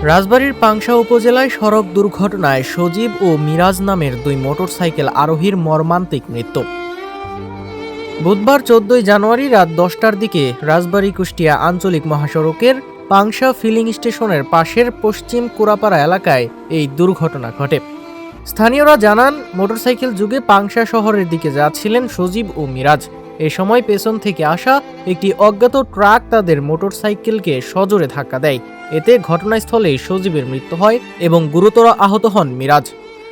রাজবাড়ীর পাংশা উপজেলায় সড়ক দুর্ঘটনায় সজীব ও মিরাজ নামের দুই মোটরসাইকেল আরোহীর মর্মান্তিক মৃত্যু। বুধবার ১৪ জানুয়ারি রাত ১০টার দিকে রাজবাড়ী কুষ্টিয়া আঞ্চলিক মহাসড়কের পাংশা ফিলিং স্টেশনের পাশের পশ্চিম কুড়াপাড়া এলাকায় এই দুর্ঘটনা ঘটে। স্থানীয়রা জানান, মোটরসাইকেল যুগে পাংশা শহরের দিকে যাচ্ছিলেন সজীব ও মিরাজ। এ সময় পেছন থেকে আসা একটি অজ্ঞাত ট্রাক তাদের মোটরসাইকেলকে সজোরে ধাক্কা দেয়। এতে ঘটনাস্থলেই সজীবের মৃত্যু হয় এবং গুরুতর আহত হন মিরাজ।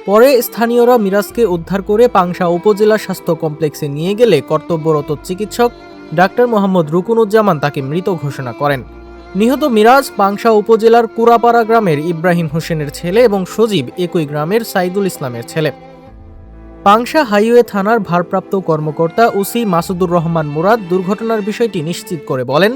পরে স্থানীয়রা মিরাজকে উদ্ধার করে পাংশা উপজেলা স্বাস্থ্য কমপ্লেক্সে নিয়ে গেলে কর্তব্যরত চিকিৎসক ডাক্তার মোহাম্মদ রুকুনুজ্জামান তাকে মৃত ঘোষণা করেন। নিহত মিরাজ পাংশা উপজেলার কুড়াপাড়া গ্রামের ইব্রাহিম হোসেনের ছেলে এবং সজীব একই গ্রামের সাইদুল ইসলামের ছেলে। পাংশা হাইওয়ে থানার ভারপ্রাপ্ত কর্মকর্তা ওসি মাসুদুর রহমান মুরাদ দুর্ঘটনার বিষয়টি নিশ্চিত করে বলেন,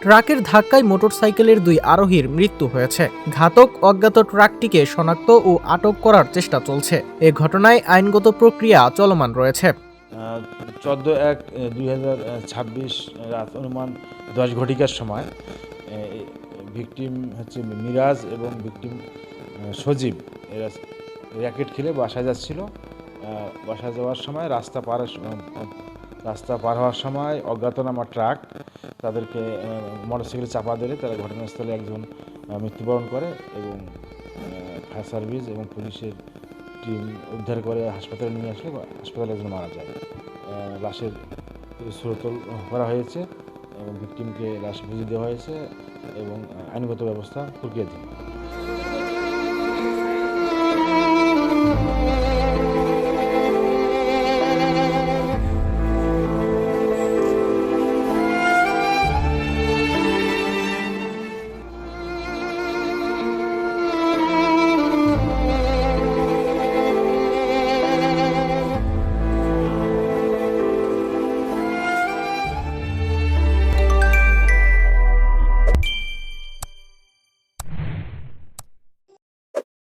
ট্রাকের ধাক্কায় মোটরসাইকেলের দুই আরোহীর মৃত্যু হয়েছে। ঘাতক অজ্ঞাত ট্রাকটিকে শনাক্ত ও আটক করার চেষ্টা চলছে। এ ঘটনায় আইনগত প্রক্রিয়া চলমান রয়েছে। 14/1/2026 রাত অনুমান 10 ঘটিকার সময় ভিকটিম হচ্ছে মিরাজ এবং ভিকটিম সজীব এরা র্যাকেট খেলে বাসায় যাচ্ছিল। বাসায় যাওয়ার সময় রাস্তা পার হওয়ার সময় অজ্ঞাতনামা ট্রাক তাদেরকে মোটরসাইকেলে চাপা দিলে তারা ঘটনাস্থলে একজন মৃত্যুবরণ করে এবং ফায়ার সার্ভিস এবং পুলিশের টিম উদ্ধার করে হাসপাতালে নিয়ে আসলে হাসপাতালে একজন মারা যায়। লাশের সুরতল করা হয়েছে এবং ভিকটিমকে লাশ বুঝিয়ে দেওয়া হয়েছে এবং আইনগত ব্যবস্থা প্রক্রিয়াধীন।